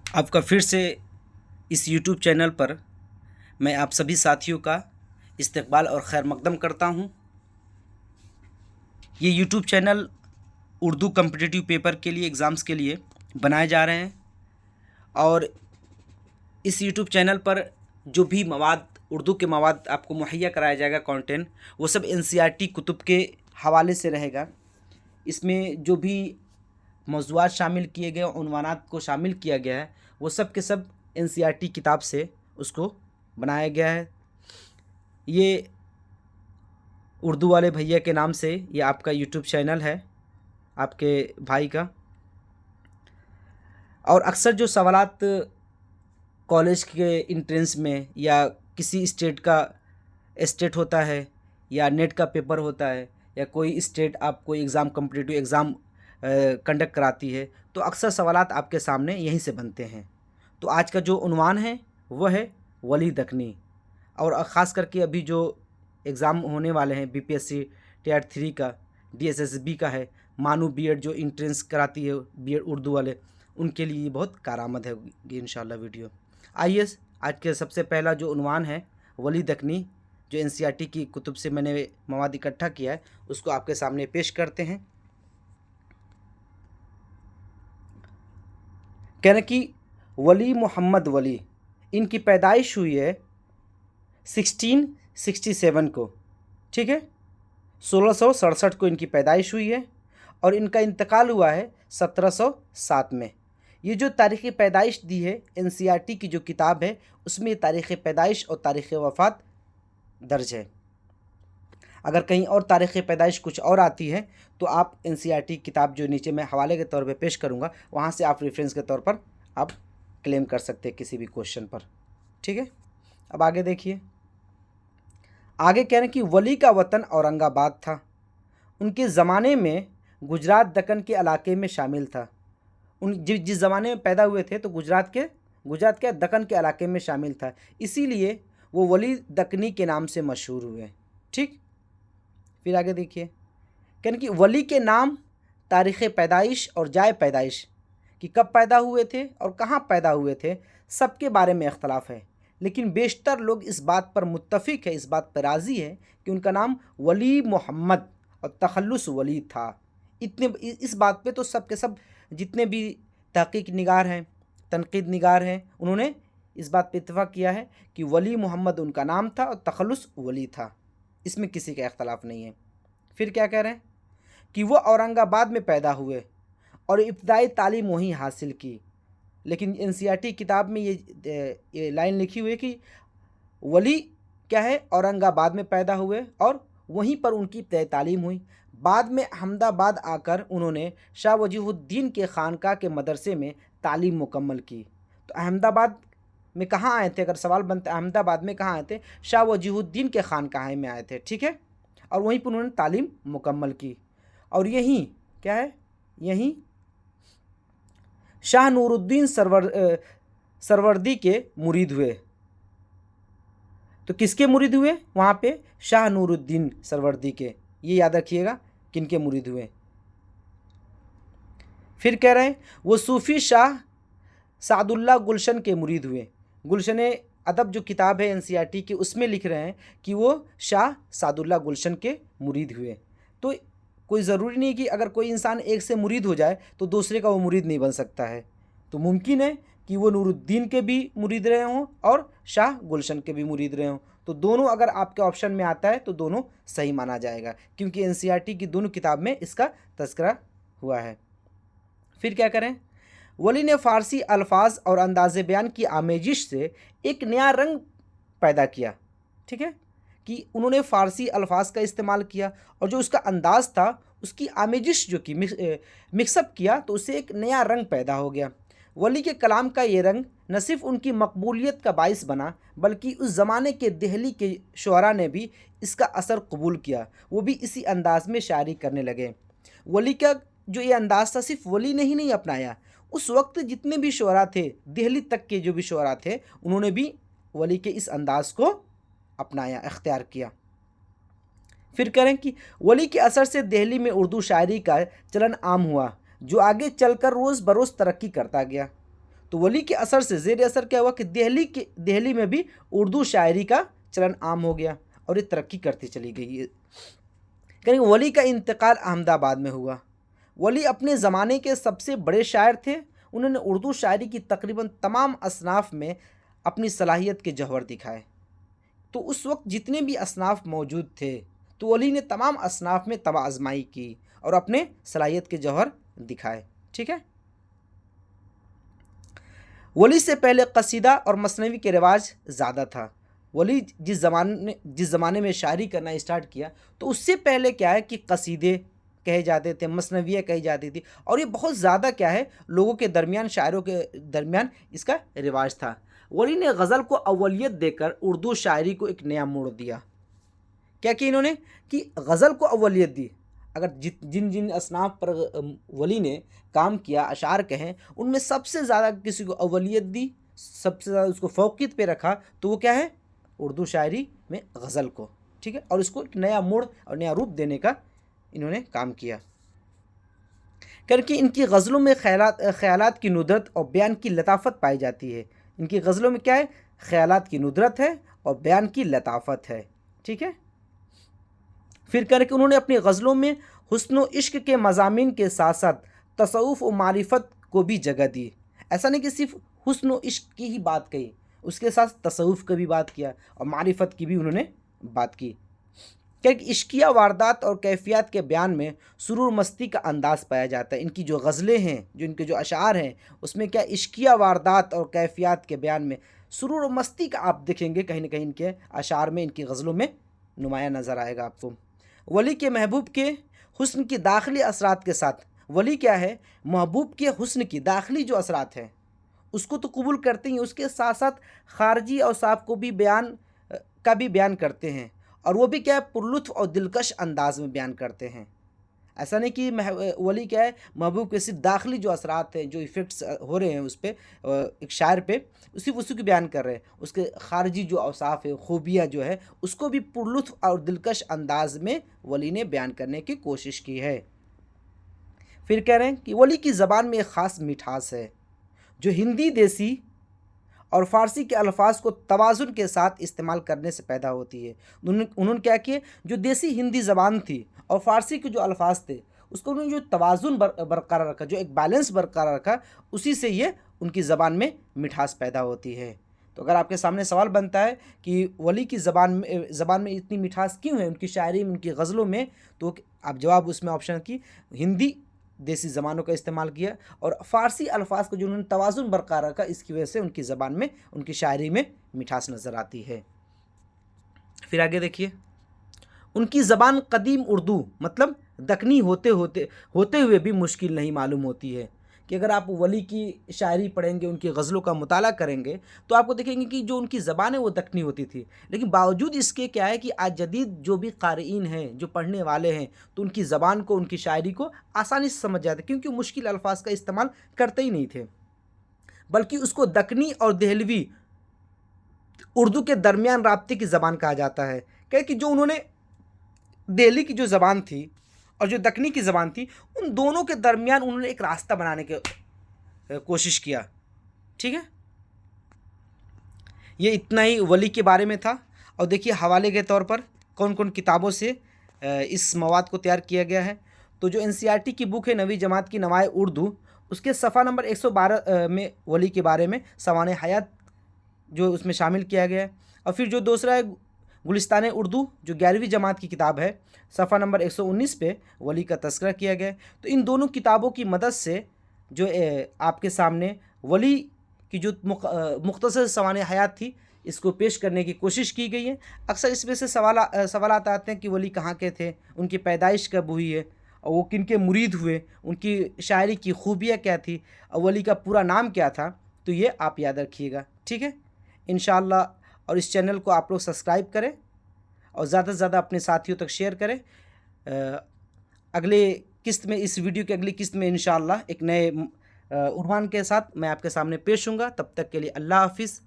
आपका फिर से इस YouTube चैनल पर मैं आप सभी साथियों का इस्तकबाल और खैर मकदम करता हूँ। ये YouTube channel Urdu competitive paper के लिए एग्ज़ाम्स के लिए बनाए जा रहे हैं और इस YouTube चैनल पर जो भी मवाद उर्दू के मवाद आपको मुहैया कराया जाएगा, कंटेंट, वो सब NCERT कुतुब के हवाले से रहेगा। इसमें जो भी मौज़ूआत शामिल किए गए, उन्वानात को शामिल किया गया है, वो सब के सब NCERT किताब से उसको बनाया गया है। ये उर्दू वाले भैया के नाम से ये आपका YouTube चैनल है, आपके भाई का। और अक्सर जो सवालात कॉलेज के एंट्रेंस में या किसी स्टेट होता है या नेट का पेपर होता है या कोई स्टेट आप कोई एग्ज़ाम कम्पिटिटिव एग्ज़ाम कंडक्ट कराती है, तो अक्सर सवालात आपके सामने यहीं से बनते हैं। तो आज का जो उन्वान है वह है वली दक्नी। और ख़ास करके अभी जो एग्ज़ाम होने वाले हैं BPSC Tier 3 का, DSSB का है, मानू B.Ed जो इंट्रेंस कराती है B.Ed उर्दू वाले, उनके लिए ये बहुत कारआमद है इंशाल्लाह वीडियो। आइए आज के सबसे पहला जो उन्वान है वली दक्नी, जो NCERT की कुतुब से मैंने मवाद इकट्ठा किया है, उसको आपके सामने पेश करते हैं। कहना कि वली मोहम्मद वली, इनकी पैदाइश हुई है 1667 को, ठीक है, 1667 को इनकी पैदाइश हुई है और इनका इंतकाल हुआ है 1707 में। ये जो तारीख़ पैदाइश दी है NCERT की जो किताब है, उसमें तारीख़ पैदाइश और तारीख़ वफ़ात दर्ज है। अगर कहीं और तारीख़ पैदाइश कुछ और आती है तो आप NCERT किताब जो नीचे मैं हवाले के तौर पे पेश करूँगा, वहाँ से आप रेफरेंस के तौर पर आप क्लेम कर सकते हैं किसी भी क्वेश्चन पर, ठीक है। अब आगे देखिए, आगे कह रहे हैं कि वली का वतन औरंगाबाद था। उनके ज़माने में गुजरात दक्कन के इलाके में शामिल था। उन जिस ज़माने में पैदा हुए थे तो गुजरात के दक्कन के इलाके में शामिल था, इसीलिए वो वली दक्कनी के नाम से मशहूर हुए, ठीक। फिर आगे देखिए, कहने कि वली के नाम, तारीख़ पैदाइश और जाए पैदाइश कि कब पैदा हुए थे और कहाँ पैदा हुए थे, सबके बारे में इख्तलाफ है, लेकिन बेशतर लोग इस बात पर मुत्तफ़िक है, इस बात पर राज़ी है कि उनका नाम वली मोहम्मद और तखल्लुस वली था। इस बात पे तो सब के सब जितने भी तहक़ीक़ निगार हैं, तनक़ीद निगार हैं, उन्होंने इस बात पे इत्तफ़ाक़ किया है कि वली मोहम्मद उनका नाम था और तखल्लुस वली था, इसमें किसी का इख्तलाफ नहीं है। फिर क्या कह रहे हैं कि वो औरंगाबाद में पैदा हुए और इब्तदाई तालीम वहीं हासिल की। लेकिन NCERT किताब में ये लाइन लिखी हुई है कि वली क्या है, औरंगाबाद में पैदा हुए और वहीं पर उनकी इब्तदाई तालीम हुई। बाद में अहमदाबाद आकर उन्होंने शाह वजीहुद्दीन के खानका के मदरसे में तालीम मुकम्मल की। तो अहमदाबाद में कहाँ आए थे, अगर सवाल बनता है अहमदाबाद में कहाँ आए थे, शाह वजीहुद्दीन के खानकाहे में आए थे, ठीक है, और वहीं पर उन्होंने तालीम मुकम्मल की। और यहीं क्या है, यहीं शाह नूरुद्दीन सरवर्दी के मुरीद हुए। तो किसके मुरीद हुए वहाँ पे, शाह नूरुद्दीन सरवर्दी के, ये याद रखिएगा किनके मुरीद हुए। फिर कह रहे हैं वो सूफ़ी शाह सादुल्लाह गुलशन के मुरीद हुए। गुलशन अदब जो किताब है NCERT की, उसमें लिख रहे हैं कि वो शाह सादुल्लाह गुलशन के मुरीद हुए। तो कोई ज़रूरी नहीं कि अगर कोई इंसान एक से मुरीद हो जाए तो दूसरे का वो मुरीद नहीं बन सकता है। तो मुमकिन है कि वो नूरुद्दीन के भी मुरीद रहे हों और शाह गुलशन के भी मुरीद रहे हों। तो दोनों अगर आपके ऑप्शन में आता है तो दोनों सही माना जाएगा, क्योंकि NCERT की दोनों किताब में इसका तज़किरा हुआ है। फिर क्या करें, वली ने फ़ारसी अल्फाज और अंदाज़ बयान की आमेजिश से एक नया रंग पैदा किया, ठीक है, कि उन्होंने फ़ारसी अल्फाज का इस्तेमाल किया और जो उसका अंदाज़ था उसकी आमेजिश जो की मिक्सअप किया, तो उससे एक नया रंग पैदा हो गया। वली के कलाम का ये रंग न सिर्फ उनकी मकबूलियत का बाइस बना, बल्कि उस ज़माने के दिल्ली के शुअरा ने भी इसका असर कबूल किया, वो भी इसी अंदाज़ में शायरी करने लगे। वली का जो ये अंदाज़ था, सिर्फ वली ने ही नहीं अपनाया, उस वक्त जितने भी शुअरा थे, दिल्ली तक के जो भी शुअरा थे, उन्होंने भी वली के इस अंदाज़ को अपनाया, इख्तियार किया। फिर करें कि वली के असर से दिल्ली में उर्दू शायरी का चलन आम हुआ, जो आगे चलकर रोज़ बरोज़ तरक्की करता गया। तो वली के असर से ज़ेर असर क्या हुआ कि दिल्ली में भी उर्दू शायरी का चलन आम हो गया और ये तरक्की करती चली गई है। कहीं वली का इंतकाल अहमदाबाद में हुआ। वली अपने ज़माने के सबसे बड़े शायर थे। उन्होंने उर्दू शायरी की तकरीबन तमाम असनाफ में अपनी सलाहियत के जौहर दिखाए। तो उस वक्त जितने भी असनाफ मौजूद थे तो वली ने तमाम असनाफ में तबाह आजमाई की और अपने सलाहियत के जौहर दिखाए। ठीक है। वली से पहले कसीदा और मसनवी के रिवाज ज़्यादा था। वली जिस ज़माने में शायरी करना स्टार्ट किया तो उससे पहले क्या है कि कसीदे कहे जाते थे, मसनवियाँ कही जाती थी, और ये बहुत ज़्यादा क्या है लोगों के दरमियान, शायरों के दरमियान इसका रिवाज था। वली ने गज़ल को अव्वलियत देकर उर्दू शायरी को एक नया मोड़ दिया। क्या कि इन्होंने कि गज़ल को अव्वलियत दी। अगर जिन जिन असनाफ पर वली ने काम किया, अशार कहें, उनमें सबसे ज़्यादा किसी को अव्वलियत दी, सबसे ज़्यादा उसको फौकियत पे रखा, तो वो क्या है उर्दू शायरी में गज़ल को। ठीक है। और इसको एक नया मोड़ और नया रूप देने का इन्होंने काम किया, क्योंकि इनकी गज़लों में ख़यालात की नुदरत और बयान की लताफ़त पाई जाती है। इनकी गज़लों में क्या है, ख़यालात की नुदरत है और बयान की लताफ़त है। ठीक है। फिर करके उन्होंने अपनी गज़लों में हुस्न व इश्क के मज़ामीन के साथ साथ तसव्वुफ़ व मारिफत को भी जगह दी। ऐसा नहीं कि सिर्फ हुस्न व इश्क की ही बात कही, उसके साथ तसव्वुफ़ की भी बात किया और मारिफत की भी उन्होंने बात की। क्योंकि इश्किया वारदात और कैफियत के बयान में सुरूर मस्ती का अंदाज़ पाया जाता है। इनकी जो गज़लें हैं, जो इनके जो अशार हैं, उसमें क्या इश्किया वारदात और कैफियत के बयान में सुरूर और मस्ती का आप देखेंगे कहीं ना कहीं इनके अशार में, इनकी गज़लों में नुमाया नज़र आएगा आपको। वली के महबूब के हुस्न की दाखिली असरात के साथ, वली क्या है, महबूब के हुस्न की दाखिली जो असरात हैं उसको तो कबूल करते हैं, उसके साथ साथ खारजी औसाफ को भी बयान करते हैं, और वो भी क्या है पुरलुत्फ़ और दिलकश अंदाज में बयान करते हैं। ऐसा नहीं कि वली क्या है महबूब के सिर्फ दाखिली जो असरात हैं, जो इफ़ेक्ट्स हो रहे हैं उस पर एक शायर पे, उसी की बयान कर रहे हैं, उसके खारजी जो औसाफ है, खूबियाँ जो है, उसको भी पुरलुत्फ़ और दिलकश अंदाज में वली ने बयान करने की कोशिश की है। फिर कह रहे हैं कि वली की ज़बान में एक ख़ास मिठास है जो हिंदी, देसी और फ़ारसी के अल्फाज को तवाज़ुन के साथ इस्तेमाल करने से पैदा होती है। उन्होंने क्या किया, जो देसी हिंदी ज़बान थी और फ़ारसी के जो अल्फाज थे उसको उन्होंने जो तवाज़ुन बरकरार रखा, जो एक बैलेंस बरकरार रखा, उसी से ये उनकी ज़बान में मिठास पैदा होती है। तो अगर आपके सामने सवाल बनता है कि वली की ज़बान में इतनी मिठास क्यों है, उनकी शायरी में, उनकी गज़लों में, तो आप जवाब उसमें ऑप्शन की हिंदी, देसी ज़बानों का इस्तेमाल किया और फ़ारसी अल्फाज को जो उन्होंने तवाज़ुन बरकरार रखा, इसकी वजह से उनकी ज़बान में, उनकी शायरी में मिठास नज़र आती है। फिर आगे देखिए, उनकी ज़बान कदीम उर्दू मतलब दक्कनी होते हुए भी मुश्किल नहीं मालूम होती है। कि अगर आप वली की शायरी पढ़ेंगे, उनकी गज़लों का मुताला करेंगे, तो आपको देखेंगे कि जो उनकी ज़बान है वो दक्कनी होती थी, लेकिन बावजूद इसके क्या है कि आज जदीद जो भी क़ारिईन हैं, जो पढ़ने वाले हैं, तो उनकी ज़बान को, उनकी शायरी को आसानी से समझ जाते, क्योंकि मुश्किल अल्फाज का इस्तेमाल करते ही नहीं थे, बल्कि उसको दक्कनी और दहलवी उर्दू के दरमियान राब्ते की ज़बान कहा जाता है। क्योंकि जो उन्होंने दिल्ली की जो ज़बान थी और जो दक्कनी की ज़बान थी, उन दोनों के दरमियान उन्होंने एक रास्ता बनाने की कोशिश किया। ठीक है। ये इतना ही वली के बारे में था। और देखिए हवाले के तौर पर कौन कौन किताबों से इस मवाद को तैयार किया गया है। तो जो NCERT की बुक है नवी जमात की नवाए उर्दू, उसके सफ़ा नंबर 112 में वली के बारे में सवाने हयात जो उसमें शामिल किया गया है। और फिर जो दूसरा है गुलिस्तान उर्दू, जो 11वीं जमात की किताब है, सफ़ा नंबर 119 पे वली का तज़किरा किया गया है। तो इन दोनों किताबों की मदद से जो आपके सामने वली की जो मुख्तसर सवाने हयात थी, इसको पेश करने की कोशिश की गई है। अक्सर इसमें से सवालात आते हैं कि वली कहाँ के थे, उनकी पैदाइश कब हुई है, और वो किन के मुरीद हुए, उनकी शायरी की खूबियाँ क्या थी, और वली का पूरा नाम क्या था। तो ये आप याद रखिएगा। ठीक है, इंशाअल्लाह। और इस चैनल को आप लोग सब्सक्राइब करें और ज़्यादा से ज़्यादा अपने साथियों तक शेयर करें। अगले किस्त में, इस वीडियो की अगली किस्त में इंशाअल्लाह एक नए उन्वान के साथ मैं आपके सामने पेश हूँगा। तब तक के लिए अल्लाह हाफिज़।